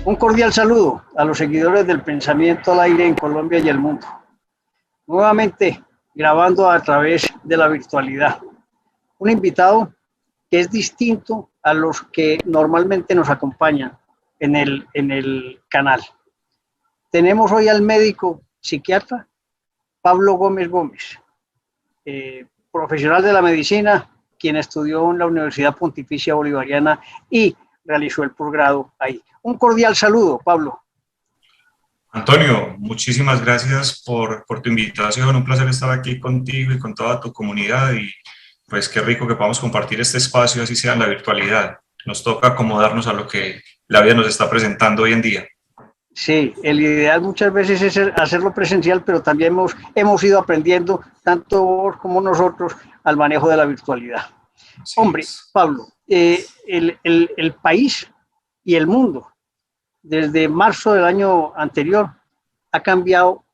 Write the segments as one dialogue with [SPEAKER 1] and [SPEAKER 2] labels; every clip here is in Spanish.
[SPEAKER 1] Un cordial saludo a los seguidores del Pensamiento al Aire en Colombia y el mundo. Nuevamente grabando a través de la virtualidad. Un invitado que es distinto a los que normalmente nos acompañan en el canal. Tenemos hoy al médico psiquiatra Pablo Gómez Gómez, profesional de la medicina, quien estudió en la Universidad Pontificia Bolivariana y realizó el posgrado ahí. Un cordial saludo, Pablo.
[SPEAKER 2] Antonio, muchísimas gracias por tu invitación. Un placer estar aquí contigo y con toda tu comunidad. Y pues qué rico que podamos compartir este espacio, así sea en la virtualidad. Nos toca acomodarnos a lo que la vida nos está presentando hoy en día.
[SPEAKER 1] Sí, el ideal muchas veces es hacerlo presencial, pero también hemos ido aprendiendo, tanto vos como nosotros, al manejo de la virtualidad. Sí. Hombre, Pablo, el país y el mundo, desde marzo del año anterior, ha cambiado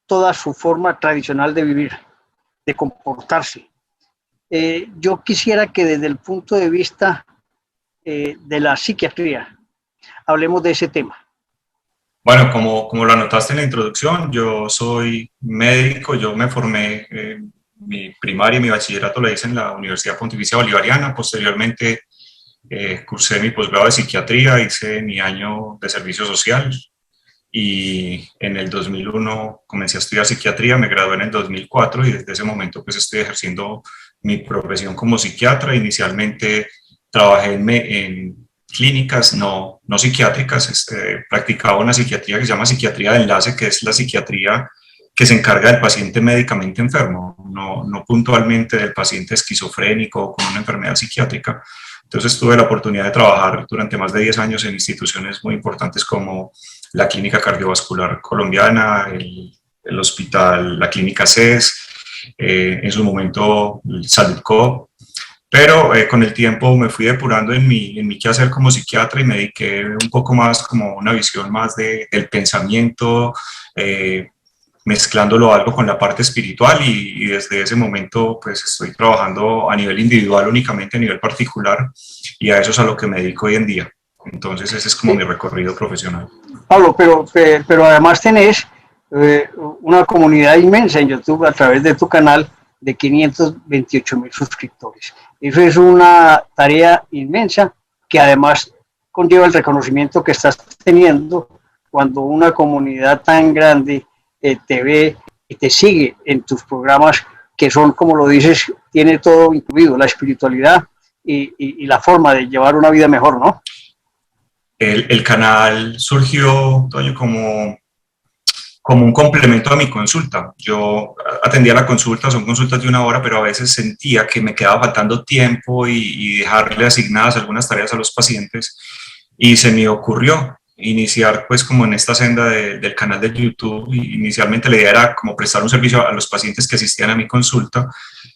[SPEAKER 1] toda su forma tradicional de vivir, de comportarse. Yo quisiera que desde el punto de vista de la psiquiatría, hablemos de ese tema.
[SPEAKER 2] Bueno, como lo anotaste en la introducción, yo soy médico, yo me formé, mi primaria y mi bachillerato lo hice en la Universidad Pontificia Bolivariana, posteriormente cursé mi posgrado de psiquiatría, hice mi año de servicio social y en el 2001 comencé a estudiar psiquiatría, me gradué en el 2004 y desde ese momento pues estoy ejerciendo mi profesión como psiquiatra. Inicialmente trabajé en clínicas no psiquiátricas, practicaba una psiquiatría que se llama psiquiatría de enlace, que es la psiquiatría que se encarga del paciente médicamente enfermo, no puntualmente del paciente esquizofrénico o con una enfermedad psiquiátrica. Entonces tuve la oportunidad de trabajar durante más de 10 años en instituciones muy importantes como la Clínica Cardiovascular Colombiana, el hospital, la Clínica CES, en su momento Saludco. Pero con el tiempo me fui depurando en mi quehacer como psiquiatra y me dediqué un poco más como una visión más del pensamiento, mezclándolo algo con la parte espiritual y desde ese momento pues estoy trabajando a nivel individual únicamente, a nivel particular, y a eso es a lo que me dedico hoy en día. Entonces ese es como mi recorrido profesional.
[SPEAKER 1] Pablo, pero además tenés una comunidad inmensa en YouTube a través de tu canal de 528,000 suscriptores. Eso es una tarea inmensa que además conlleva el reconocimiento que estás teniendo cuando una comunidad tan grande te ve y te sigue en tus programas que son, como lo dices, tiene todo incluido, la espiritualidad y la forma de llevar una vida mejor, ¿no?
[SPEAKER 2] El canal surgió, Toño, como un complemento a mi consulta. Yo atendía la consulta, son consultas de 1 hora, pero a veces sentía que me quedaba faltando tiempo y dejarle asignadas algunas tareas a los pacientes, y se me ocurrió iniciar pues como en esta senda del canal de YouTube. Inicialmente la idea era como prestar un servicio a los pacientes que asistían a mi consulta,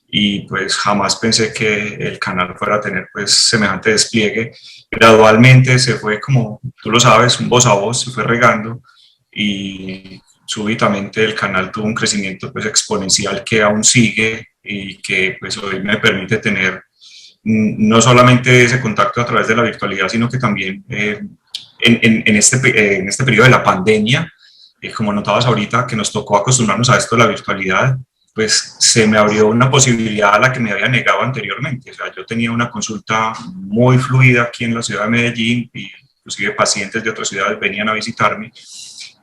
[SPEAKER 2] y pues jamás pensé que el canal fuera a tener pues semejante despliegue. Gradualmente se fue, como tú lo sabes, un voz a voz, se fue regando y súbitamente el canal tuvo un crecimiento pues exponencial que aún sigue y que pues hoy me permite tener no solamente ese contacto a través de la virtualidad, sino que también en este periodo de la pandemia, como notabas ahorita, que nos tocó acostumbrarnos a esto de la virtualidad, pues se me abrió una posibilidad a la que me había negado anteriormente. O sea, yo tenía una consulta muy fluida aquí en la ciudad de Medellín, y inclusive pacientes de otras ciudades venían a visitarme,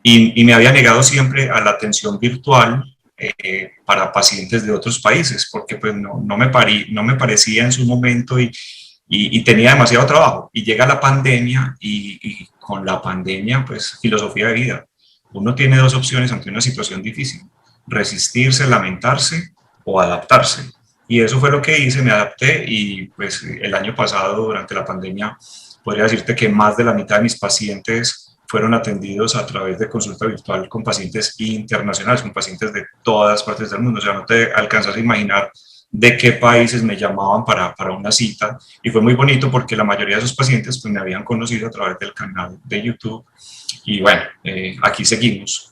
[SPEAKER 2] y me había negado siempre a la atención virtual para pacientes de otros países, porque pues no me parecía en su momento y tenía demasiado trabajo. Y llega la pandemia y con la pandemia, pues filosofía de vida. Uno tiene dos opciones ante una situación difícil: resistirse, lamentarse o adaptarse. Y eso fue lo que hice, me adapté, y pues el año pasado, durante la pandemia, podría decirte que más de la mitad de mis pacientes fueron atendidos a través de consulta virtual con pacientes internacionales, con pacientes de todas partes del mundo. O sea, no te alcanzas a imaginar de qué países me llamaban para una cita, y fue muy bonito porque la mayoría de esos pacientes pues me habían conocido a través del canal de YouTube, y bueno, aquí seguimos.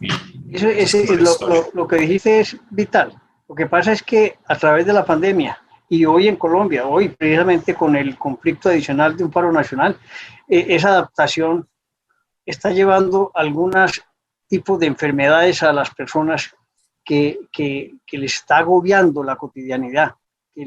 [SPEAKER 1] Lo que dijiste es vital. Lo que pasa es que a través de la pandemia y hoy en Colombia, hoy precisamente con el conflicto adicional de un paro nacional, esa adaptación está llevando algunos tipos de enfermedades a las personas que les está agobiando la cotidianidad, que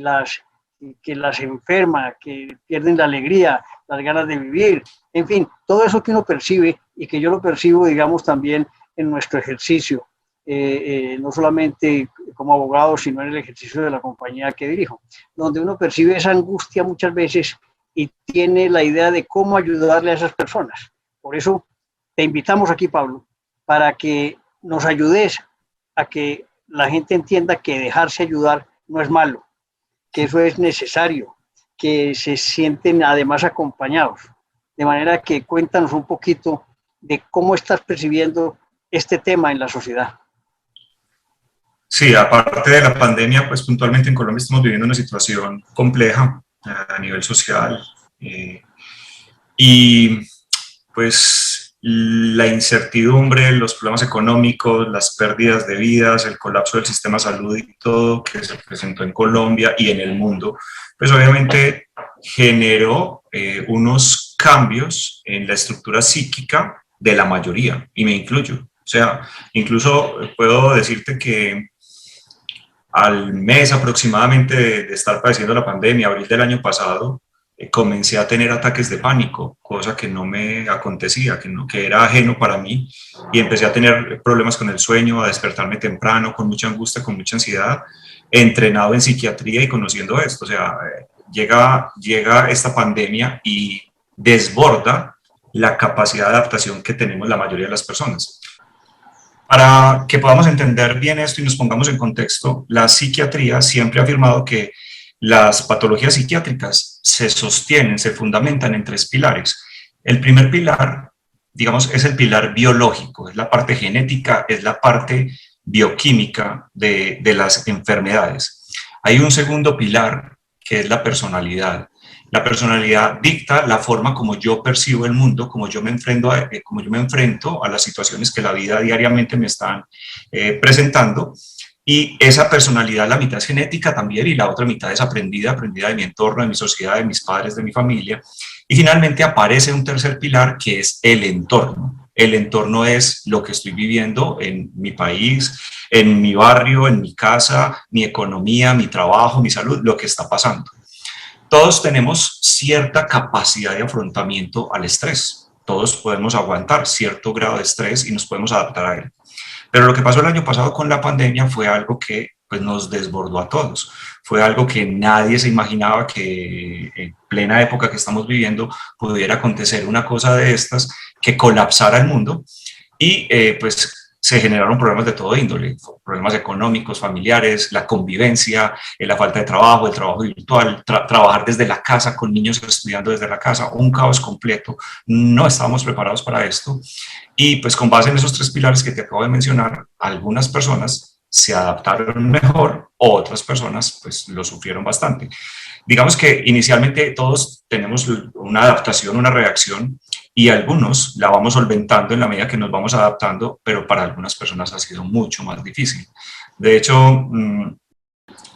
[SPEAKER 1] las enferma, que pierden la alegría, las ganas de vivir, en fin, todo eso que uno percibe y que yo lo percibo, digamos, también en nuestro ejercicio, no solamente como abogado, sino en el ejercicio de la compañía que dirijo, donde uno percibe esa angustia muchas veces y tiene la idea de cómo ayudarle a esas personas. Por eso te invitamos aquí, Pablo, para que nos ayudes a que la gente entienda que dejarse ayudar no es malo, que eso es necesario, que se sienten además acompañados. De manera que cuéntanos un poquito de cómo estás percibiendo este tema en la sociedad.
[SPEAKER 2] Sí, aparte de la pandemia, pues puntualmente en Colombia estamos viviendo una situación compleja a nivel social y pues la incertidumbre, los problemas económicos, las pérdidas de vidas, el colapso del sistema de salud y todo que se presentó en Colombia y en el mundo, pues obviamente generó unos cambios en la estructura psíquica de la mayoría, y me incluyo. O sea, incluso puedo decirte que al mes aproximadamente de estar padeciendo la pandemia, abril del año pasado, comencé a tener ataques de pánico, cosa que no me acontecía, que era ajeno para mí, y empecé a tener problemas con el sueño, a despertarme temprano, con mucha angustia, con mucha ansiedad, entrenado en psiquiatría y conociendo esto. O sea, llega esta pandemia y desborda la capacidad de adaptación que tenemos la mayoría de las personas. Para que podamos entender bien esto y nos pongamos en contexto, la psiquiatría siempre ha afirmado que las patologías psiquiátricas se sostienen, se fundamentan en tres pilares. El primer pilar, digamos, es el pilar biológico, es la parte genética, es la parte bioquímica de las enfermedades. Hay un segundo pilar que es la personalidad. La personalidad dicta la forma como yo percibo el mundo, como yo me enfrento a las situaciones que la vida diariamente me están presentando. Y esa personalidad, la mitad es genética también y la otra mitad es aprendida de mi entorno, de mi sociedad, de mis padres, de mi familia. Y finalmente aparece un tercer pilar que es el entorno. El entorno es lo que estoy viviendo en mi país, en mi barrio, en mi casa, mi economía, mi trabajo, mi salud, lo que está pasando. Todos tenemos cierta capacidad de afrontamiento al estrés. Todos podemos aguantar cierto grado de estrés y nos podemos adaptar a él. Pero lo que pasó el año pasado con la pandemia fue algo que pues, nos desbordó a todos. Fue algo que nadie se imaginaba que en plena época que estamos viviendo pudiera acontecer una cosa de estas, que colapsara el mundo y pues se generaron problemas de todo índole, problemas económicos, familiares, la convivencia, la falta de trabajo, el trabajo virtual, trabajar desde la casa con niños estudiando desde la casa, un caos completo. No estábamos preparados para esto y pues con base en esos tres pilares que te acabo de mencionar, algunas personas se adaptaron mejor, otras personas pues lo sufrieron bastante. Digamos que inicialmente todos tenemos una adaptación, una reacción, y algunos la vamos solventando en la medida que nos vamos adaptando, pero para algunas personas ha sido mucho más difícil. De hecho,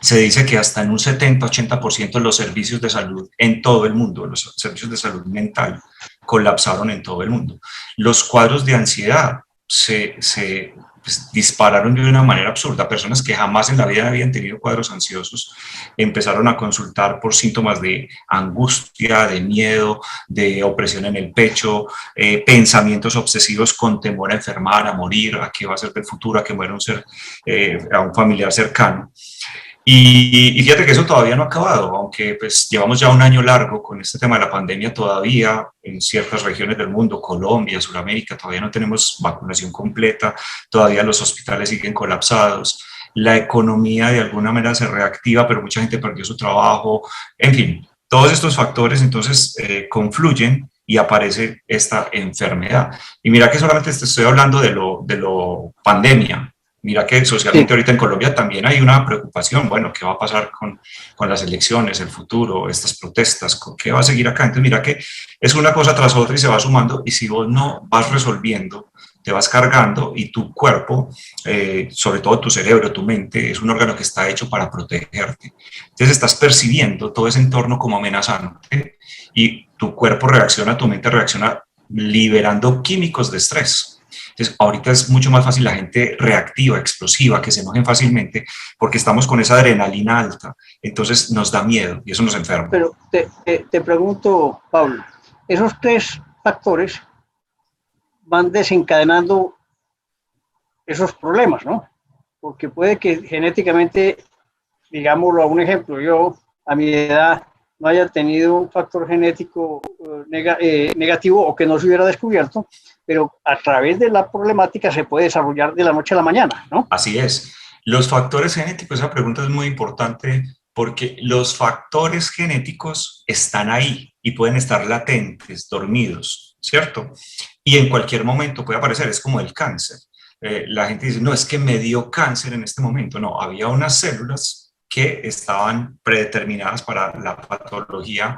[SPEAKER 2] se dice que hasta en un 70-80% de los servicios de salud en todo el mundo, los servicios de salud mental, colapsaron en todo el mundo. Los cuadros de ansiedad pues, dispararon de una manera absurda. Personas que jamás en la vida habían tenido cuadros ansiosos empezaron a consultar por síntomas de angustia, de miedo, de opresión en el pecho, pensamientos obsesivos con temor a enfermar, a morir, a qué va a ser del futuro, a que muera a un familiar cercano. Y fíjate que eso todavía no ha acabado, aunque pues llevamos ya un año largo con este tema de la pandemia todavía en ciertas regiones del mundo, Colombia, Sudamérica, todavía no tenemos vacunación completa, todavía los hospitales siguen colapsados, la economía de alguna manera se reactiva, pero mucha gente perdió su trabajo, en fin, todos estos factores entonces confluyen y aparece esta enfermedad. Y mira que solamente te estoy hablando de lo pandemia. Mira que socialmente ahorita en Colombia también hay una preocupación, bueno, ¿qué va a pasar con las elecciones, el futuro, estas protestas? ¿Qué va a seguir acá? Entonces mira que es una cosa tras otra y se va sumando, y si vos no vas resolviendo, te vas cargando, y tu cuerpo, sobre todo tu cerebro, tu mente, es un órgano que está hecho para protegerte. Entonces estás percibiendo todo ese entorno como amenazante y tu cuerpo reacciona, tu mente reacciona liberando químicos de estrés. Entonces, ahorita es mucho más fácil la gente reactiva, explosiva, que se enojen fácilmente, porque estamos con esa adrenalina alta. Entonces nos da miedo y eso nos enferma.
[SPEAKER 1] Pero te pregunto, Pablo, esos tres factores van desencadenando esos problemas, ¿no? Porque puede que genéticamente, digámoslo a un ejemplo, yo a mi edad no haya tenido un factor genético negativo o que no se hubiera descubierto, pero a través de la problemática se puede desarrollar de la noche a la mañana, ¿no?
[SPEAKER 2] Así es. Los factores genéticos, esa pregunta es muy importante porque los factores genéticos están ahí y pueden estar latentes, dormidos, ¿cierto? Y en cualquier momento puede aparecer, es como el cáncer. La gente dice, no, es que me dio cáncer en este momento. No, había unas células que estaban predeterminadas para la patología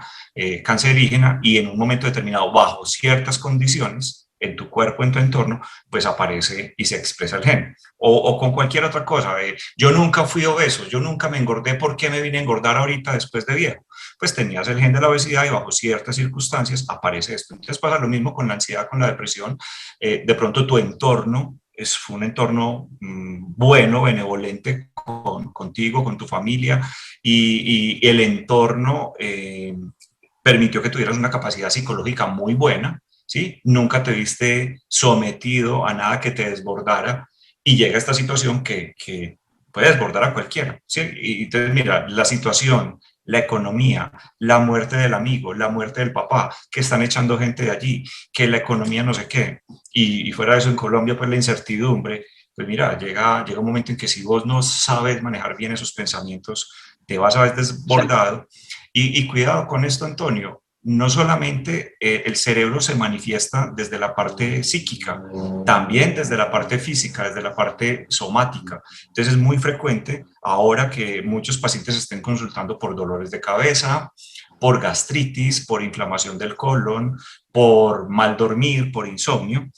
[SPEAKER 2] cancerígena y en un momento determinado, bajo ciertas condiciones, en tu cuerpo, en tu entorno, pues aparece y se expresa el gen. O con cualquier otra cosa. Yo nunca fui obeso, yo nunca me engordé, ¿por qué me vine a engordar ahorita después de viejo? Pues tenías el gen de la obesidad y bajo ciertas circunstancias aparece esto. Entonces pasa lo mismo con la ansiedad, con la depresión. De pronto tu entorno fue un entorno bueno, benevolente contigo, con tu familia, y el entorno permitió que tuvieras una capacidad psicológica muy buena, ¿sí? Nunca te viste sometido a nada que te desbordara y llega esta situación que puede desbordar a cualquiera, ¿sí? Y entonces, mira, la situación, la economía, la muerte del amigo, la muerte del papá, que están echando gente de allí, que la economía no sé qué, y fuera de eso en Colombia, pues la incertidumbre, pues mira, llega un momento en que si vos no sabes manejar bien esos pensamientos, te vas a ver desbordado. Y cuidado con esto, Antonio, no solamente el cerebro se manifiesta desde la parte psíquica, también desde la parte física, desde la parte somática. Entonces es muy frecuente ahora que muchos pacientes estén consultando por dolores de cabeza, por gastritis, por inflamación del colon, por mal dormir, por insomnio,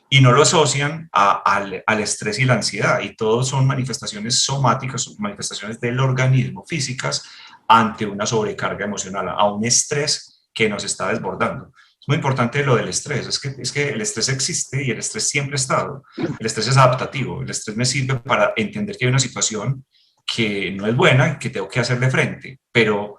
[SPEAKER 2] y no lo asocian al estrés y la ansiedad, y todos son manifestaciones somáticas, son manifestaciones del organismo, físicas, ante una sobrecarga emocional, a un estrés que nos está desbordando. Es muy importante lo del estrés, es que el estrés existe y el estrés siempre ha estado. El estrés es adaptativo, el estrés me sirve para entender que hay una situación que no es buena y que tengo que hacerle frente, pero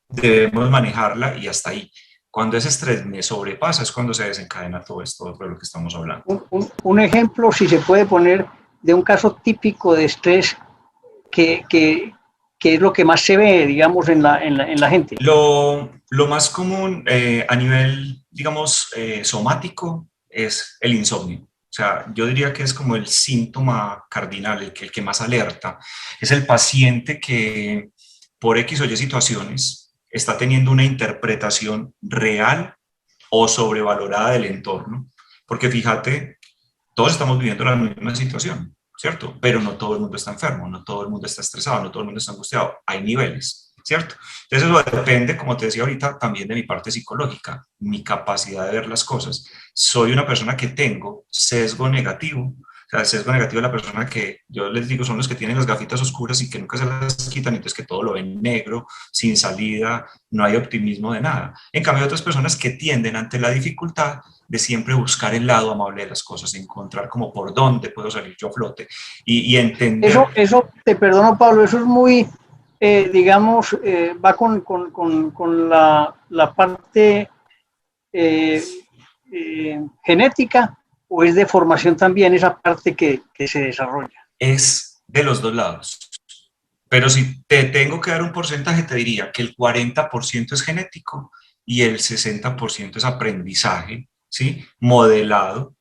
[SPEAKER 2] debemos manejarla y hasta ahí. Cuando ese estrés me sobrepasa es cuando se desencadena todo esto de lo que estamos hablando.
[SPEAKER 1] Un ejemplo, si se puede poner, de un caso típico de estrés que es lo que más se ve, digamos, en la gente.
[SPEAKER 2] Lo más común a nivel, digamos, somático es el insomnio. O sea, yo diría que es como el síntoma cardinal, el que más alerta. Es el paciente que por X o Y situaciones está teniendo una interpretación real o sobrevalorada del entorno. Porque fíjate, todos estamos viviendo la misma situación, ¿cierto? Pero no todo el mundo está enfermo, no todo el mundo está estresado, no todo el mundo está angustiado. Hay niveles, ¿cierto? Entonces eso depende, como te decía ahorita, también de mi parte psicológica, mi capacidad de ver las cosas. Soy una persona que tengo sesgo negativo. O sea, el sesgo negativo de la persona que yo les digo son los que tienen las gafitas oscuras y que nunca se las quitan, entonces que todo lo ven negro, sin salida, no hay optimismo de nada. En cambio, hay otras personas que tienden ante la dificultad de siempre buscar el lado amable de las cosas, encontrar como por dónde puedo salir yo a flote y entender.
[SPEAKER 1] Eso, te perdono, Pablo, eso es muy, digamos, va con la parte genética, o es de formación también esa parte que se desarrolla.
[SPEAKER 2] Es de los dos lados. Pero si te tengo que dar un porcentaje, te diría que el 40% es genético y el 60% es aprendizaje, ¿sí? Modelado.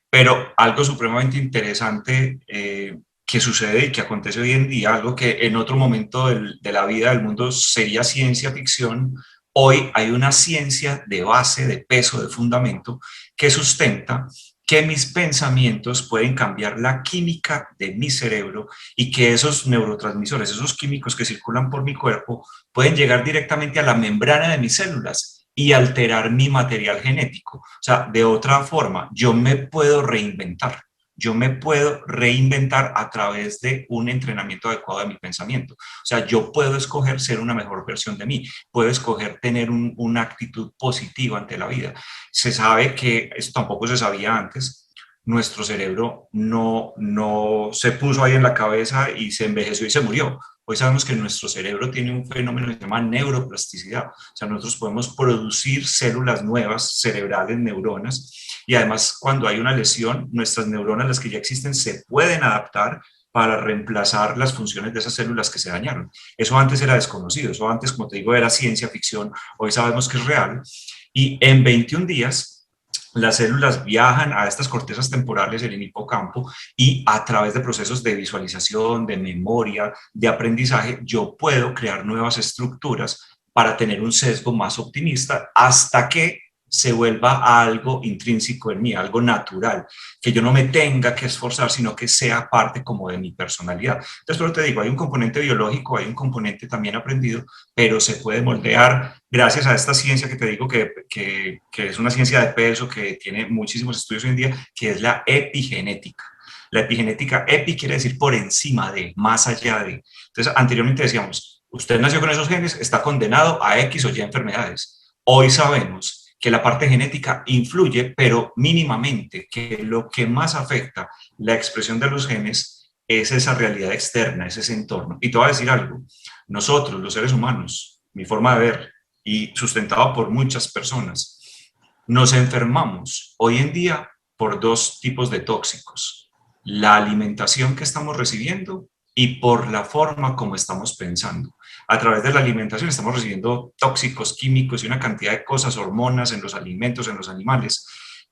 [SPEAKER 2] Pero algo supremamente interesante que sucede y que acontece hoy en día, algo que en otro momento de la vida del mundo sería ciencia ficción, hoy hay una ciencia de base, de peso, de fundamento, que sustenta que mis pensamientos pueden cambiar la química de mi cerebro y que esos neurotransmisores, esos químicos que circulan por mi cuerpo, pueden llegar directamente a la membrana de mis células y alterar mi material genético. O sea, de otra forma, yo me puedo reinventar. yo me puedo reinventar a través de un entrenamiento adecuado de mi pensamiento. O sea, yo puedo escoger ser una mejor versión de mí, puedo escoger tener una actitud positiva ante la vida. Se sabe que, eso tampoco se sabía antes, nuestro cerebro no se puso ahí en la cabeza y se envejeció y se murió. Hoy sabemos que nuestro cerebro tiene un fenómeno que se llama neuroplasticidad. O sea, nosotros podemos producir células nuevas, cerebrales, neuronas, y además cuando hay una lesión, nuestras neuronas, las que ya existen, se pueden adaptar para reemplazar las funciones de esas células que se dañaron. Eso antes era desconocido, eso antes, como te digo, era ciencia ficción, hoy sabemos que es real, y en 21 días las células viajan a estas cortezas temporales del hipocampo y a través de procesos de visualización, de memoria, de aprendizaje, yo puedo crear nuevas estructuras para tener un sesgo más optimista hasta que se vuelva algo intrínseco en mí, algo natural, que yo no me tenga que esforzar, sino que sea parte como de mi personalidad. Entonces, pero te digo, hay un componente biológico, hay un componente también aprendido, pero se puede moldear gracias a esta ciencia que te digo que es una ciencia de peso, que tiene muchísimos estudios hoy en día, que es la epigenética. La epigenética, epi quiere decir por encima de, más allá de. Entonces, anteriormente decíamos, usted nació con esos genes, está condenado a X o Y enfermedades. Hoy sabemos que la parte genética influye, pero mínimamente, que lo que más afecta la expresión de los genes es esa realidad externa, es ese entorno. Y te voy a decir algo, nosotros, los seres humanos, mi forma de ver, y sustentado por muchas personas, nos enfermamos hoy en día por dos tipos de tóxicos: la alimentación que estamos recibiendo y por la forma como estamos pensando. A través de la alimentación estamos recibiendo tóxicos, químicos y una cantidad de cosas, hormonas en los alimentos, en los animales,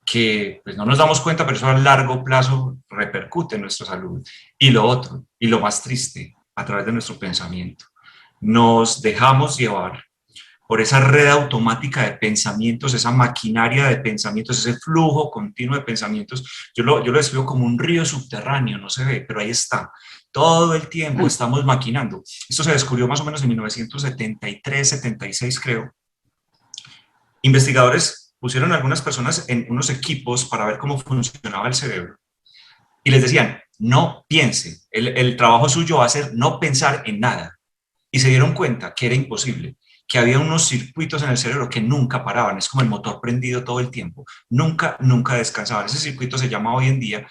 [SPEAKER 2] que pues no nos damos cuenta, pero eso a largo plazo repercute en nuestra salud. Y lo otro, y lo más triste, a través de nuestro pensamiento, nos dejamos llevar por esa red automática de pensamientos, esa maquinaria de pensamientos, ese flujo continuo de pensamientos. Yo lo describo como un río subterráneo, no se ve, pero ahí está. Todo el tiempo estamos maquinando. Esto se descubrió más o menos en 1973, 76, creo. Investigadores pusieron a algunas personas en unos equipos para ver cómo funcionaba el cerebro y les decían, no piense, el trabajo suyo va a ser no pensar en nada. Y se dieron cuenta que era imposible, que había unos circuitos en el cerebro que nunca paraban, es como el motor prendido todo el tiempo, nunca descansaban. Ese circuito se llama hoy en día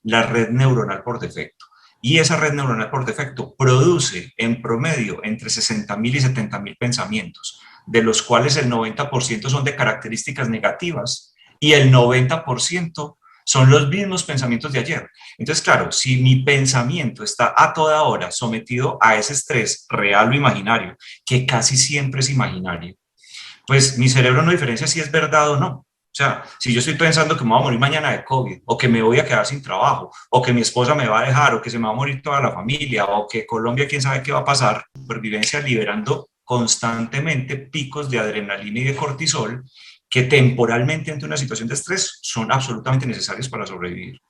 [SPEAKER 2] la red neuronal por defecto. Y esa red neuronal por defecto produce en promedio entre 60.000 y 70.000 pensamientos, de los cuales el 90% son de características negativas y el 90% son los mismos pensamientos de ayer. Entonces, claro, si mi pensamiento está a toda hora sometido a ese estrés real o imaginario, que casi siempre es imaginario, pues mi cerebro no diferencia si es verdad o no. O sea, si yo estoy pensando que me voy a morir mañana de COVID, o que me voy a quedar sin trabajo, o que mi esposa me va a dejar, o que se me va a morir toda la familia, o que Colombia, quién sabe qué va a pasar, supervivencia liberando constantemente picos de adrenalina y de cortisol que temporalmente ante una situación de estrés son absolutamente necesarios para sobrevivir,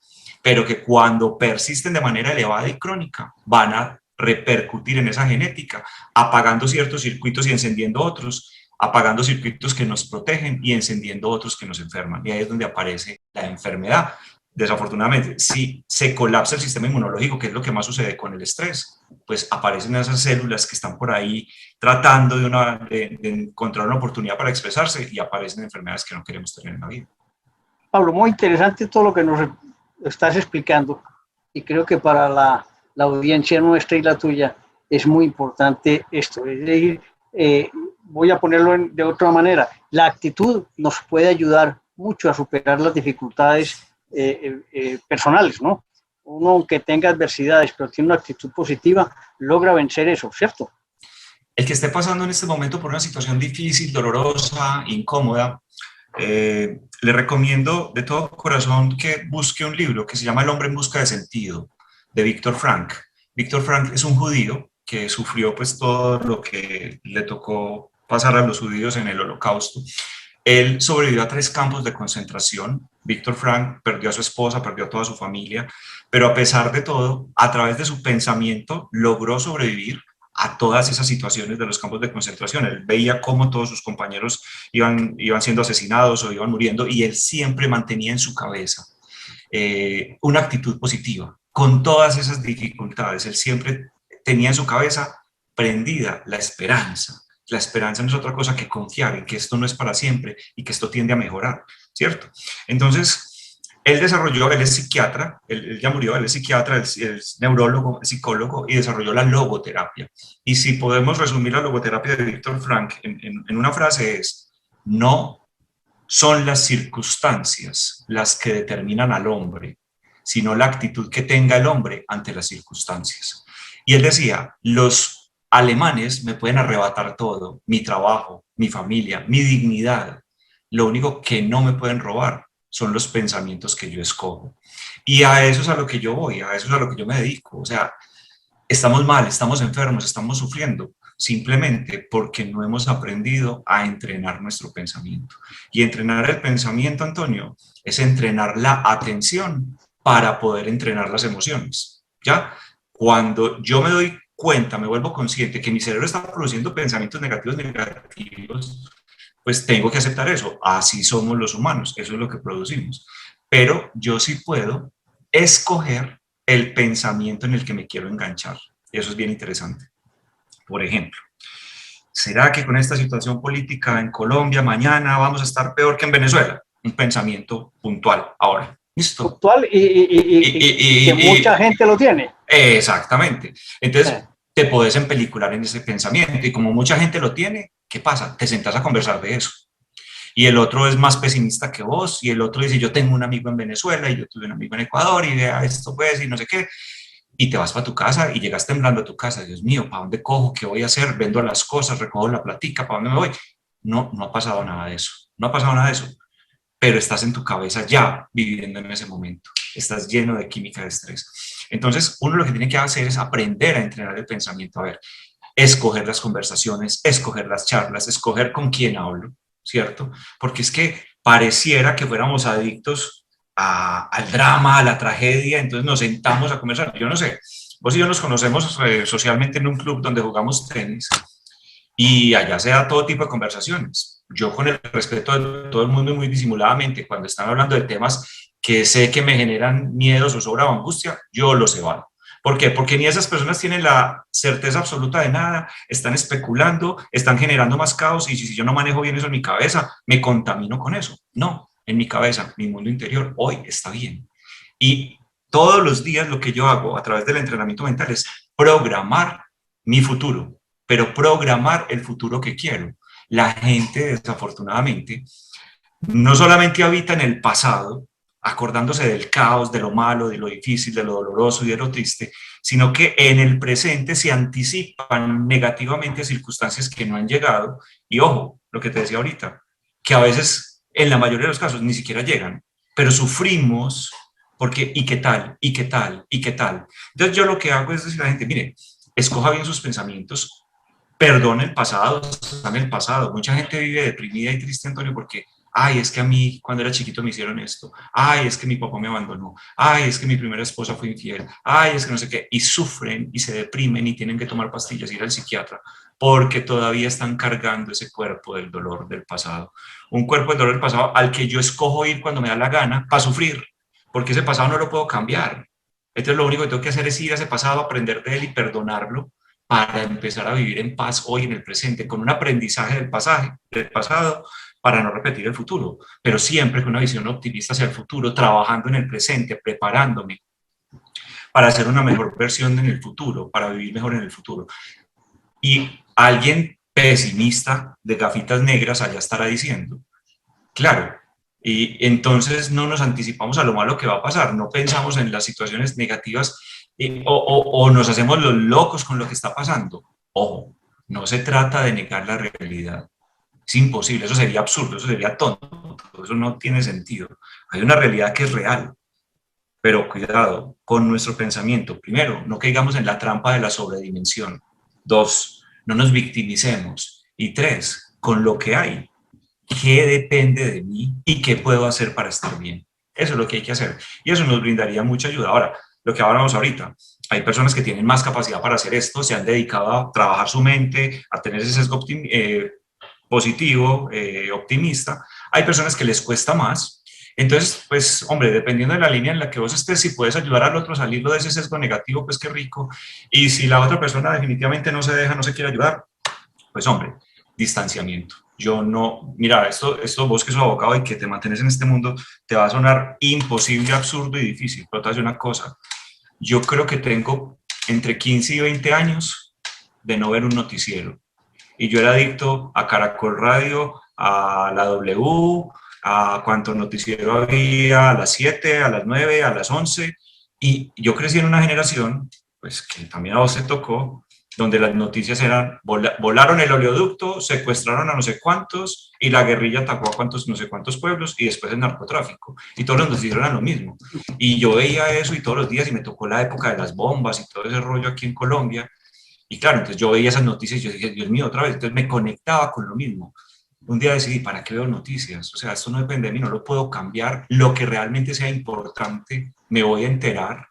[SPEAKER 2] pero que cuando persisten de manera elevada y crónica van a repercutir en esa genética, apagando ciertos circuitos y encendiendo otros, apagando circuitos que nos protegen y encendiendo otros que nos enferman. Y ahí es donde aparece la enfermedad. Desafortunadamente, si se colapsa el sistema inmunológico, que es lo que más sucede con el estrés, pues aparecen esas células que están por ahí tratando de encontrar una oportunidad para expresarse y aparecen enfermedades que no queremos tener en la vida.
[SPEAKER 1] Pablo, muy interesante todo lo que nos estás explicando y creo que para la audiencia nuestra y la tuya es muy importante esto. Es decir, voy a ponerlo de otra manera, la actitud nos puede ayudar mucho a superar las dificultades personales, ¿no? Uno, aunque tenga adversidades, pero tiene una actitud positiva, logra vencer eso, ¿cierto?
[SPEAKER 2] El que esté pasando en este momento por una situación difícil, dolorosa, incómoda, le recomiendo de todo corazón que busque un libro que se llama El hombre en busca de sentido, de Víctor Frank. Víctor Frank es un judío que sufrió pues todo lo que le tocó pasar a los judíos en el Holocausto. Él sobrevivió a 3 campos de concentración. Víctor Frank perdió a su esposa, perdió a toda su familia, pero a pesar de todo, a través de su pensamiento, logró sobrevivir a todas esas situaciones de los campos de concentración. Él veía cómo todos sus compañeros iban siendo asesinados o iban muriendo y él siempre mantenía en su cabeza una actitud positiva, con todas esas dificultades. Él siempre tenía en su cabeza prendida la esperanza. La esperanza no es otra cosa que confiar en que esto no es para siempre y que esto tiende a mejorar, ¿cierto? Entonces, él desarrolló, él es psiquiatra, él ya murió, él es psiquiatra, él es neurólogo, es psicólogo y desarrolló la logoterapia. Y si podemos resumir la logoterapia de Viktor Frankl en una frase es: no son las circunstancias las que determinan al hombre, sino la actitud que tenga el hombre ante las circunstancias. Y él decía, los alemanes me pueden arrebatar todo, mi trabajo, mi familia, mi dignidad. Lo único que no me pueden robar son los pensamientos que yo escojo. Y a eso es a lo que yo voy, a eso es a lo que yo me dedico. O sea, estamos mal, estamos enfermos, estamos sufriendo, simplemente porque no hemos aprendido a entrenar nuestro pensamiento. Y entrenar el pensamiento, Antonio, es entrenar la atención para poder entrenar las emociones, ¿ya? Cuando yo me doy cuenta, me vuelvo consciente que mi cerebro está produciendo pensamientos negativos, pues tengo que aceptar eso. Así somos los humanos, eso es lo que producimos. Pero yo sí puedo escoger el pensamiento en el que me quiero enganchar. Eso es bien interesante. Por ejemplo, ¿será que con esta situación política en Colombia mañana vamos a estar peor que en Venezuela? Un pensamiento puntual. Ahora, ¿listo?
[SPEAKER 1] Puntual y que mucha gente lo tiene.
[SPEAKER 2] Exactamente. Entonces, te podés empelicular en ese pensamiento y como mucha gente lo tiene, ¿qué pasa? Te sentás a conversar de eso. Y el otro es más pesimista que vos, y el otro dice, yo tengo un amigo en Venezuela, y yo tuve un amigo en Ecuador, y vea esto pues, y no sé qué, y te vas para tu casa, y llegas temblando a tu casa, Dios mío, ¿para dónde cojo? ¿Qué voy a hacer? Vendo las cosas, recojo la platica, ¿para dónde me voy? No, no ha pasado nada de eso, no ha pasado nada de eso, pero estás en tu cabeza ya viviendo en ese momento, estás lleno de química de estrés. Entonces, uno lo que tiene que hacer es aprender a entrenar el pensamiento, a ver, escoger las conversaciones, escoger las charlas, escoger con quién hablo, ¿cierto? Porque es que pareciera que fuéramos adictos al drama, a la tragedia, entonces nos sentamos a conversar. Yo no sé, vos y yo nos conocemos socialmente en un club donde jugamos tenis y allá se da todo tipo de conversaciones. Yo con el respeto de todo el mundo y muy disimuladamente, cuando están hablando de temas que sé que me generan miedo, zozobra o angustia, yo los evado. ¿Por qué? Porque ni esas personas tienen la certeza absoluta de nada, están especulando, están generando más caos y si yo no manejo bien eso en mi cabeza, me contamino con eso. No, en mi cabeza, mi mundo interior hoy está bien. Y todos los días lo que yo hago a través del entrenamiento mental es programar mi futuro, pero programar el futuro que quiero. La gente, desafortunadamente, no solamente habita en el pasado, acordándose del caos, de lo malo, de lo difícil, de lo doloroso y de lo triste, sino que en el presente se anticipan negativamente circunstancias que no han llegado y ojo, lo que te decía ahorita, que a veces, en la mayoría de los casos, ni siquiera llegan, pero sufrimos porque ¿y qué tal? ¿Y qué tal? ¿Y qué tal? Entonces yo lo que hago es decir a la gente, mire, escoja bien sus pensamientos, perdone el pasado, está en el pasado. Mucha gente vive deprimida y triste, Antonio, porque ay, es que a mí cuando era chiquito me hicieron esto, ay, es que mi papá me abandonó, ay, es que mi primera esposa fue infiel, ay, es que no sé qué, y sufren y se deprimen y tienen que tomar pastillas, ir al psiquiatra, porque todavía están cargando ese cuerpo del dolor del pasado. Un cuerpo del dolor del pasado al que yo escojo ir cuando me da la gana para sufrir, porque ese pasado no lo puedo cambiar. Entonces lo único que tengo que hacer es ir a ese pasado, aprender de él y perdonarlo para empezar a vivir en paz hoy en el presente, con un aprendizaje del pasado, para no repetir el futuro, pero siempre con una visión optimista hacia el futuro, trabajando en el presente, preparándome para hacer una mejor versión en el futuro, para vivir mejor en el futuro. Y alguien pesimista de gafitas negras allá estará diciendo, claro, y entonces no nos anticipamos a lo malo que va a pasar, no pensamos en las situaciones negativas o nos hacemos los locos con lo que está pasando. Ojo, no se trata de negar la realidad. Es imposible, eso sería absurdo, eso sería tonto, eso no tiene sentido. Hay una realidad que es real, pero cuidado con nuestro pensamiento. Primero, no caigamos en la trampa de la sobredimensión. Dos, no nos victimicemos. Y tres, con lo que hay, ¿qué depende de mí y qué puedo hacer para estar bien? Eso es lo que hay que hacer. Y eso nos brindaría mucha ayuda. Ahora, lo que hablamos ahorita, hay personas que tienen más capacidad para hacer esto, se han dedicado a trabajar su mente, a tener ese sesgo positivo, optimista. Hay personas que les cuesta más Entonces, pues, hombre, dependiendo de la línea en la que vos estés, si puedes ayudar al otro a salirlo de ese sesgo negativo, pues qué rico. Y si la otra persona definitivamente no se deja, no se quiere ayudar, pues, hombre, distanciamiento. Yo no, mira, esto vos que sos abogado y que te mantienes en este mundo, te va a sonar imposible, absurdo y difícil, pero te voy a decir una cosa. Yo creo que tengo entre 15 y 20 años de no ver un noticiero. Y yo era adicto a Caracol Radio, a la W, a cuánto noticiero había, a las 7, a las 9, a las 11. Y yo crecí en una generación, pues que también a vos te tocó, donde las noticias eran, volaron el oleoducto, secuestraron a no sé cuántos, y la guerrilla atacó a cuántos, no sé cuántos pueblos, y después el narcotráfico. Y todos los noticieros eran lo mismo. Y yo veía eso y todos los días, y me tocó la época de las bombas y todo ese rollo aquí en Colombia. Y claro, entonces yo veía esas noticias y yo dije, Dios mío, otra vez. Entonces me conectaba con lo mismo. Un día decidí, ¿para qué veo noticias? O sea, esto no depende de mí, no lo puedo cambiar. Lo que realmente sea importante, me voy a enterar.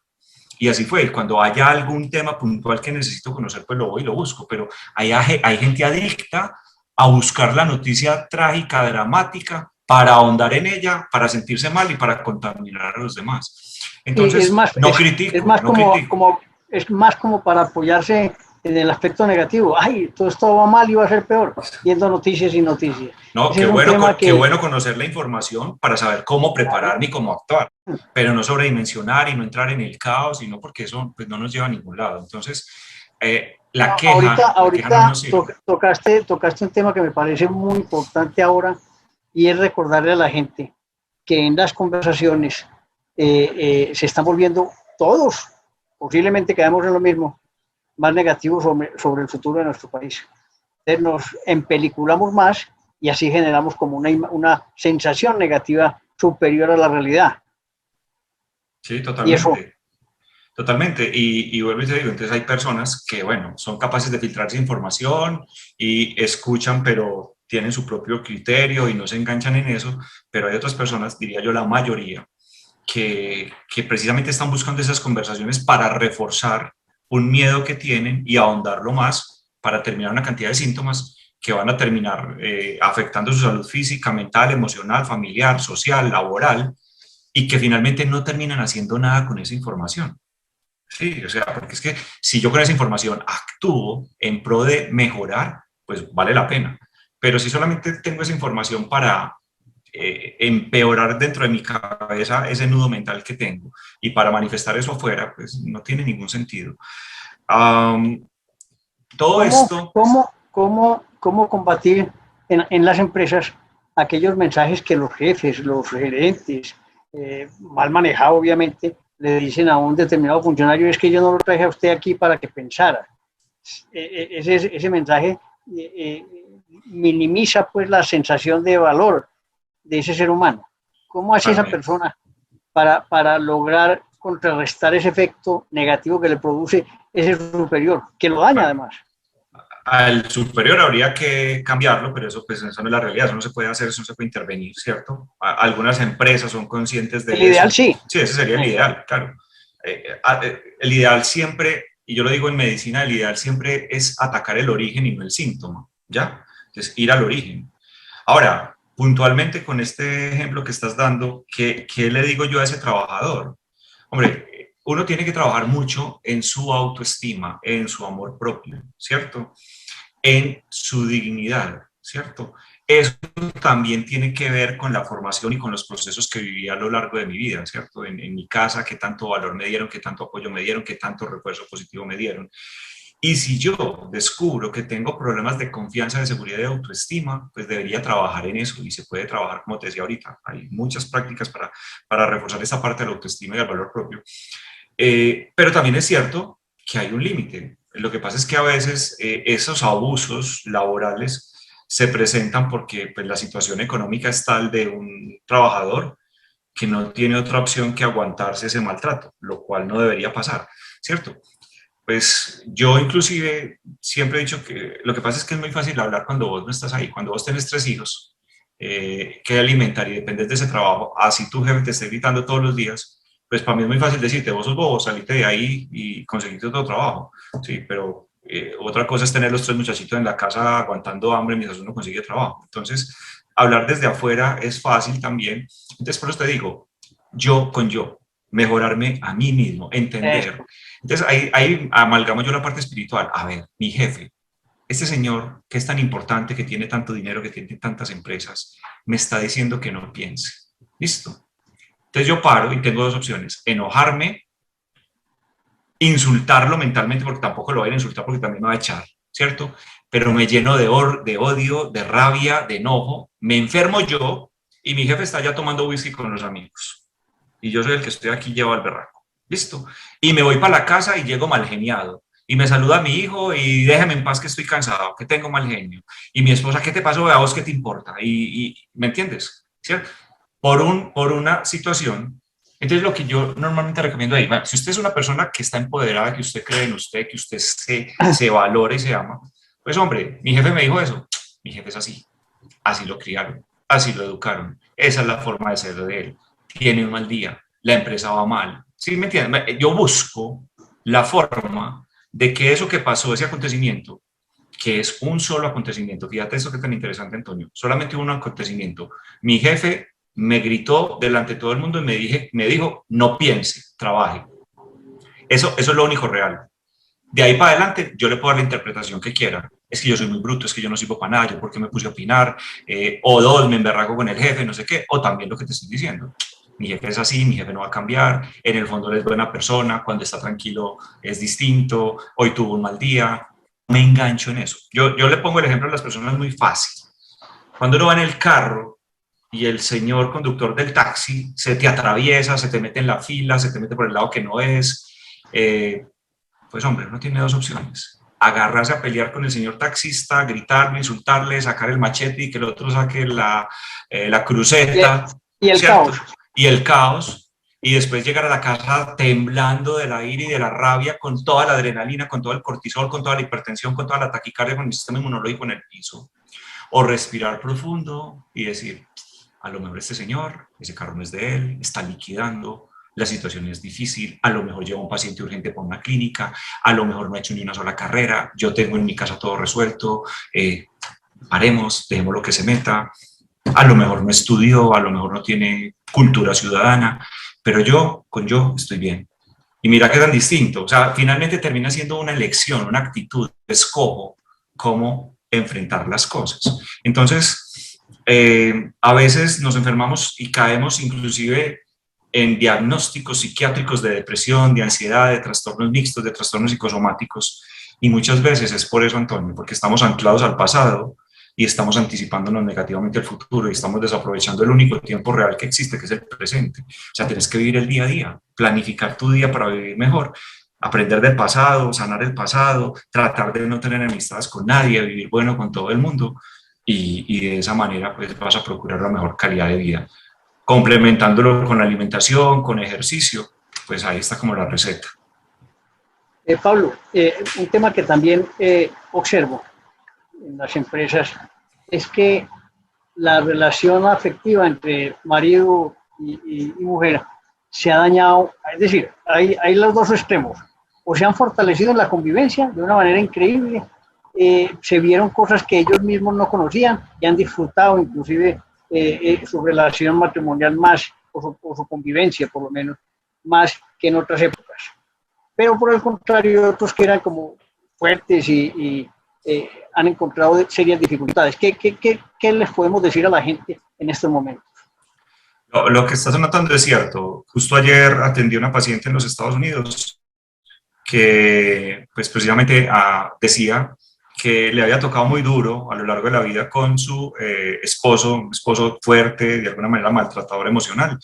[SPEAKER 2] Y así fue. Cuando haya algún tema puntual que necesito conocer, pues lo voy y lo busco. Pero hay gente adicta a buscar la noticia trágica, dramática, para ahondar en ella, para sentirse mal y para contaminar a los demás.
[SPEAKER 1] Es
[SPEAKER 2] Entonces,
[SPEAKER 1] más,
[SPEAKER 2] no
[SPEAKER 1] es
[SPEAKER 2] critico,
[SPEAKER 1] más
[SPEAKER 2] no critico.
[SPEAKER 1] es más como para apoyarse en el aspecto negativo. Ay, todo esto va mal y va a ser peor, viendo noticias y noticias.
[SPEAKER 2] No,
[SPEAKER 1] Ese es un tema
[SPEAKER 2] qué
[SPEAKER 1] que,
[SPEAKER 2] bueno conocer la información para saber cómo prepararme y cómo actuar, pero no sobredimensionar y no entrar en el caos, y no porque eso pues, no nos lleva a ningún lado. Entonces, la queja no
[SPEAKER 1] ahorita
[SPEAKER 2] nos sirve.
[SPEAKER 1] tocaste un tema que me parece muy importante ahora y es recordarle a la gente que en las conversaciones se están volviendo todos, posiblemente quedamos en lo mismo, más negativos sobre el futuro de nuestro país. Entonces nos empeliculamos más y así generamos como una sensación negativa superior a la realidad.
[SPEAKER 2] Sí,
[SPEAKER 1] Y eso,
[SPEAKER 2] totalmente. Totalmente, y vuelvo y te digo, entonces hay personas que, bueno, son capaces de filtrar esa información y escuchan, pero tienen su propio criterio y no se enganchan en eso, pero hay otras personas, diría yo la mayoría, que precisamente están buscando esas conversaciones para reforzar un miedo que tienen y ahondarlo más para terminar una cantidad de síntomas que van a terminar afectando su salud física, mental, emocional, familiar, social, laboral, y que finalmente no terminan haciendo nada con esa información. Sí, o sea, porque es que si yo con esa información actúo en pro de mejorar, pues vale la pena. Pero si solamente tengo esa información para empeorar dentro de mi cabeza ese nudo mental que tengo y para manifestar eso afuera, pues no tiene ningún sentido. Um, todo esto,
[SPEAKER 1] cómo combatir en las empresas aquellos mensajes que los jefes, los gerentes, mal manejado obviamente, le dicen a un determinado funcionario, es que yo no lo traje a usted aquí para que pensara. Ese mensaje minimiza pues la sensación de valor de ese ser humano. ¿Cómo hace esa
[SPEAKER 2] claramente,
[SPEAKER 1] persona para lograr contrarrestar ese efecto negativo que le produce ese superior, que lo daña
[SPEAKER 2] bueno,
[SPEAKER 1] además?
[SPEAKER 2] al superior habría que cambiarlo, pero eso, pues, eso no es la realidad, eso no se puede hacer, eso no se puede intervenir, ¿cierto? Algunas empresas son conscientes
[SPEAKER 1] El
[SPEAKER 2] de
[SPEAKER 1] ideal
[SPEAKER 2] eso.
[SPEAKER 1] sí.
[SPEAKER 2] Sí, ese sería el ideal, claro. El ideal siempre, y yo lo digo en medicina, el ideal siempre es atacar el origen y no el síntoma, ¿ya? Entonces, ir al origen. Ahora, puntualmente con este ejemplo que estás dando, ¿qué le digo yo a ese trabajador? Hombre, uno tiene que trabajar mucho en su autoestima, en su amor propio, ¿cierto? En su dignidad, ¿cierto? Eso también tiene que ver con la formación y con los procesos que viví a lo largo de mi vida, ¿cierto? En mi casa, qué tanto valor me dieron, qué tanto apoyo me dieron, qué tanto refuerzo positivo me dieron. Y si yo descubro que tengo problemas de confianza, de seguridad y de autoestima, pues debería trabajar en eso y se puede trabajar, como te decía ahorita. Hay muchas prácticas para reforzar esta parte de la autoestima y del valor propio. Pero también es cierto que hay un límite. Lo que pasa es que a veces esos abusos laborales se presentan porque pues, la situación económica es tal de un trabajador que no tiene otra opción que aguantarse ese maltrato, lo cual no debería pasar, ¿cierto? Pues yo inclusive siempre he dicho que lo que pasa es que es muy fácil hablar cuando vos no estás ahí, cuando vos tenés 3 hijos que alimentar y dependes de ese trabajo, así tu jefe te esté gritando todos los días, pues para mí es muy fácil decirte, vos sos bobo, salite de ahí y conseguiste otro trabajo, sí, pero otra cosa es tener los 3 muchachitos en la casa aguantando hambre mientras uno consigue trabajo. Entonces, hablar desde afuera es fácil también. Entonces, por eso te digo, yo con yo, mejorarme a mí mismo, entender. Entonces, ahí amalgamo yo la parte espiritual. A ver, mi jefe, este señor que es tan importante, que tiene tanto dinero, que tiene tantas empresas, me está diciendo que no piense. Listo. Entonces yo paro y tengo dos opciones: enojarme, insultarlo mentalmente, porque tampoco lo voy a insultar porque también me va a echar, ¿cierto? Pero me lleno de odio, de rabia, de enojo, me enfermo yo y mi jefe está ya tomando whisky con los amigos. Y yo soy el que estoy aquí llevado al berraco. ¿Listo? Y me voy para la casa y llego mal geniado. Y me saluda a mi hijo y déjame en paz que estoy cansado, que tengo mal genio. Y mi esposa, ¿qué te pasó? ¿A vos qué te importa? ¿Me entiendes? ¿Cierto? Por una situación. Entonces, lo que yo normalmente recomiendo ahí, bueno, si usted es una persona que está empoderada, que usted cree en usted, que usted se valora y se ama, pues hombre, mi jefe me dijo eso, mi jefe es así, así lo criaron, así lo educaron, esa es la forma de ser de él, tiene un mal día, la empresa va mal, ¿sí me entienden? Yo busco la forma de que eso que pasó, ese acontecimiento, que es un solo acontecimiento, fíjate eso que es tan interesante, Antonio, solamente un acontecimiento, mi jefe me gritó delante de todo el mundo y me dijo, no piense, trabaje. Eso es lo único real. De ahí para adelante, yo le puedo dar la interpretación que quiera. Es que yo soy muy bruto, es que yo no sirvo para nada, yo por qué me puse a opinar, o dos, me emberraco con el jefe, no sé qué, o también lo que te estoy diciendo. Mi jefe es así, mi jefe no va a cambiar, en el fondo él es buena persona, cuando está tranquilo es distinto, hoy tuvo un mal día, me engancho en eso. Yo le pongo el ejemplo a las personas muy fácil. Cuando uno va en el carro y el señor conductor del taxi se te atraviesa, se te mete en la fila, se te mete por el lado que no es, pues hombre, uno tiene dos opciones: agarrarse a pelear con el señor taxista, gritarle, insultarle, sacar el machete y que el otro saque la cruceta,
[SPEAKER 1] y el
[SPEAKER 2] ¿cierto?
[SPEAKER 1] caos.
[SPEAKER 2] Y el caos, y después llegar a la casa temblando de la ira y de la rabia, con toda la adrenalina, con todo el cortisol, con toda la hipertensión, con toda la taquicardia, con el sistema inmunológico en el piso. O respirar profundo y decir, a lo mejor este señor, ese carro no es de él, está liquidando, la situación es difícil, a lo mejor lleva un paciente urgente para una clínica, a lo mejor no ha hecho ni una sola carrera, yo tengo en mi casa todo resuelto, paremos, dejemos lo que se meta, a lo mejor no estudió, a lo mejor no tiene cultura ciudadana, pero yo, con yo, estoy bien. Y mira que tan distinto, o sea, finalmente termina siendo una elección, una actitud, escojo cómo enfrentar las cosas. Entonces, a veces nos enfermamos y caemos inclusive en diagnósticos psiquiátricos de depresión, de ansiedad, de trastornos mixtos, de trastornos psicosomáticos, y muchas veces es por eso, Antonio, porque estamos anclados al pasado y estamos anticipándonos negativamente al futuro y estamos desaprovechando el único tiempo real que existe, que es el presente. O sea, tienes que vivir el día a día, planificar tu día para vivir mejor, aprender del pasado, sanar el pasado, tratar de no tener enemistades con nadie, vivir bueno con todo el mundo, y de esa manera pues vas a procurar la mejor calidad de vida. Complementándolo con alimentación, con ejercicio, pues ahí está como la receta.
[SPEAKER 1] Pablo, un tema que también observo en las empresas es que la relación afectiva entre marido y mujer se ha dañado, es decir, hay los dos extremos, o se han fortalecido en la convivencia de una manera increíble, se vieron cosas que ellos mismos no conocían y han disfrutado inclusive su relación matrimonial más, o su convivencia por lo menos, más que en otras épocas. Pero por el contrario, otros que eran como fuertes y han encontrado serias dificultades. ¿Qué les podemos decir a la gente en estos momentos?
[SPEAKER 2] Lo que estás notando es cierto. Justo ayer atendí a una paciente en los Estados Unidos que pues precisamente decía que le había tocado muy duro a lo largo de la vida con su esposo, un esposo fuerte, de alguna manera maltratador emocional,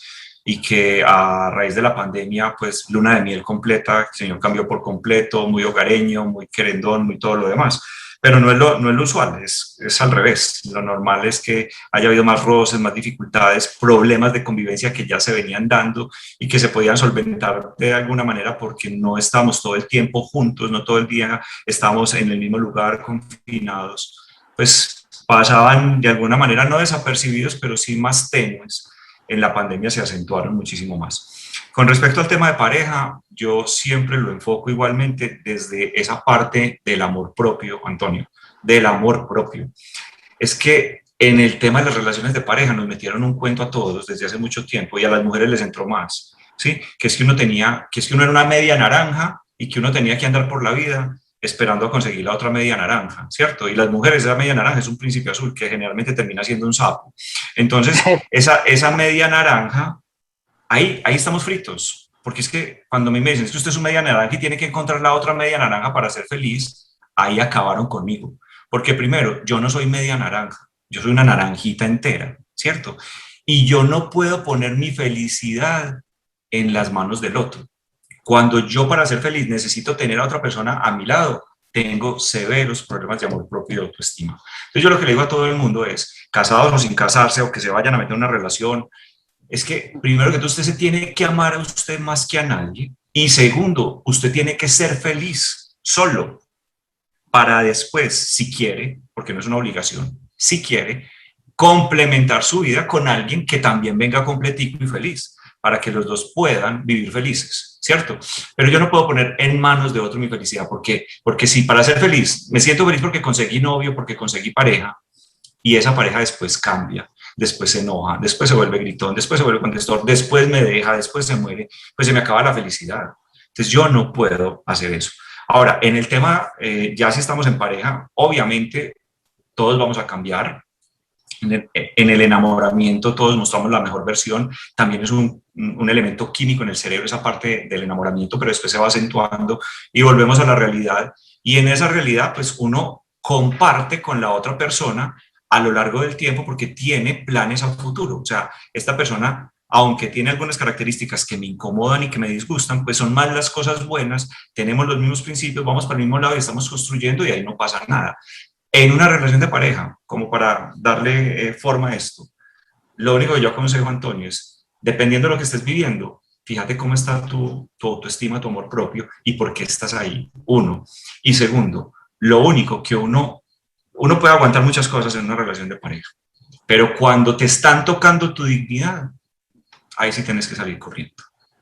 [SPEAKER 2] y que a raíz de la pandemia, pues luna de miel completa, el señor cambió por completo, muy hogareño, muy querendón, muy todo lo demás. Pero no es lo usual, es al revés. Lo normal es que haya habido más roces, más dificultades, problemas de convivencia que ya se venían dando y que se podían solventar de alguna manera porque no estábamos todo el tiempo juntos, no todo el día estábamos en el mismo lugar confinados. Pues pasaban de alguna manera no desapercibidos, pero sí más tenues. En la pandemia se acentuaron muchísimo más. Con respecto al tema de pareja, yo siempre lo enfoco igualmente desde esa parte del amor propio, Antonio, del amor propio. Es que En el tema de las relaciones de pareja nos metieron un cuento a todos desde hace mucho tiempo y a las mujeres les entró más, ¿sí? Que es que uno era una media naranja y que uno tenía que andar por la vida esperando a conseguir la otra media naranja, ¿cierto? Y las mujeres, esa media naranja es un príncipe azul que generalmente termina siendo un sapo. Entonces, esa media naranja, ahí estamos fritos, porque es que cuando me dicen, es que usted es un media naranja y tiene que encontrar la otra media naranja para ser feliz, ahí acabaron conmigo. Porque primero, yo no soy media naranja, yo soy una naranjita entera, ¿cierto? Y yo no puedo poner mi felicidad en las manos del otro. Cuando yo para ser feliz necesito tener a otra persona a mi lado, tengo severos problemas de amor propio y de autoestima. Entonces yo lo que le digo a todo el mundo es, casados o sin casarse o que se vayan a meter en una relación, es que primero que todo usted se tiene que amar a usted más que a nadie y segundo, usted tiene que ser feliz solo para después, si quiere, porque no es una obligación, si quiere, complementar su vida con alguien que también venga completico y feliz, para que los dos puedan vivir felices, ¿cierto? Pero yo no puedo poner en manos de otro mi felicidad, porque si para ser feliz, me siento feliz porque conseguí novio, porque conseguí pareja, y esa pareja después cambia, después se enoja, después se vuelve gritón, después se vuelve contestador, después me deja, después se muere, pues se me acaba la felicidad. Entonces yo no puedo hacer eso. Ahora, en el tema, ya si estamos en pareja, obviamente todos vamos a cambiar. En el enamoramiento todos mostramos la mejor versión, también es un elemento químico en el cerebro, esa parte del enamoramiento, pero después se va acentuando y volvemos a la realidad. Y en esa realidad, pues uno comparte con la otra persona a lo largo del tiempo porque tiene planes a futuro. O sea, esta persona, aunque tiene algunas características que me incomodan y que me disgustan, pues son más las cosas buenas, tenemos los mismos principios, vamos para el mismo lado y estamos construyendo y ahí no pasa nada. En una relación de pareja, como para darle forma a esto, lo único que yo aconsejo, Antonio, es, dependiendo de lo que estés viviendo, fíjate cómo está tu autoestima, tu amor propio y por qué estás ahí, uno. Y segundo, lo único que uno puede aguantar muchas cosas en una relación de pareja, pero cuando te están tocando tu dignidad, ahí sí tienes que salir corriendo.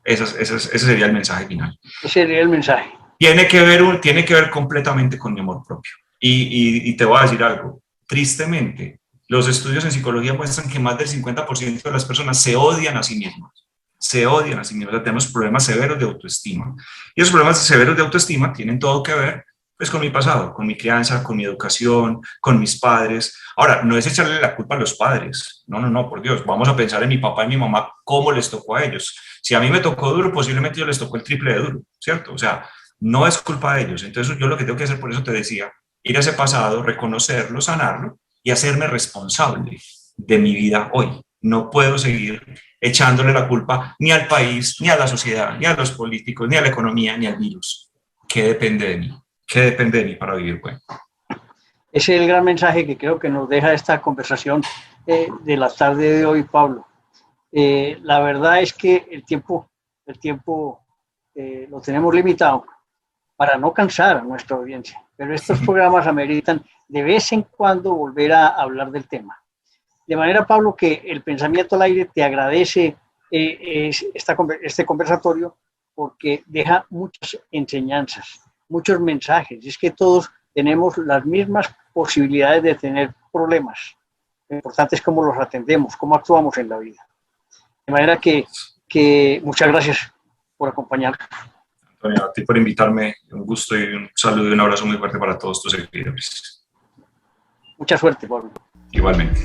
[SPEAKER 2] Ese sería el mensaje final.
[SPEAKER 1] Ese sería el mensaje.
[SPEAKER 2] Tiene que ver completamente con mi amor propio. Y te voy a decir algo, tristemente, los estudios en psicología muestran que más del 50% de las personas se odian a sí mismas. Se odian a sí mismas, o sea, tenemos problemas severos de autoestima. Y esos problemas severos de autoestima tienen todo que ver pues, con mi pasado, con mi crianza, con mi educación, con mis padres. Ahora, no es echarle la culpa a los padres, no, por Dios, vamos a pensar en mi papá y mi mamá, cómo les tocó a ellos. Si a mí me tocó duro, posiblemente yo les tocó el triple de duro, ¿cierto? O sea, no es culpa de ellos. Entonces yo lo que tengo que hacer, por eso te decía, ir a ese pasado, reconocerlo, sanarlo y hacerme responsable de mi vida hoy. No puedo seguir echándole la culpa ni al país, ni a la sociedad, ni a los políticos, ni a la economía, ni al virus. ¿Qué depende de mí? ¿Qué depende de mí para vivir bueno?
[SPEAKER 1] Ese es el gran mensaje que creo que nos deja esta conversación de la tarde de hoy, Pablo. La verdad es que el tiempo lo tenemos limitado para no cansar a nuestra audiencia, pero estos programas ameritan de vez en cuando volver a hablar del tema. De manera, Pablo, que el Pensamiento al Aire te agradece este conversatorio porque deja muchas enseñanzas, muchos mensajes. Es que todos tenemos las mismas posibilidades de tener problemas. Lo importante es cómo los atendemos, cómo actuamos en la vida. De manera que muchas gracias por acompañarnos.
[SPEAKER 2] Antonio, a ti por invitarme, un gusto y un saludo y un abrazo muy fuerte para todos tus seguidores.
[SPEAKER 1] Mucha suerte, Pablo.
[SPEAKER 2] Igualmente.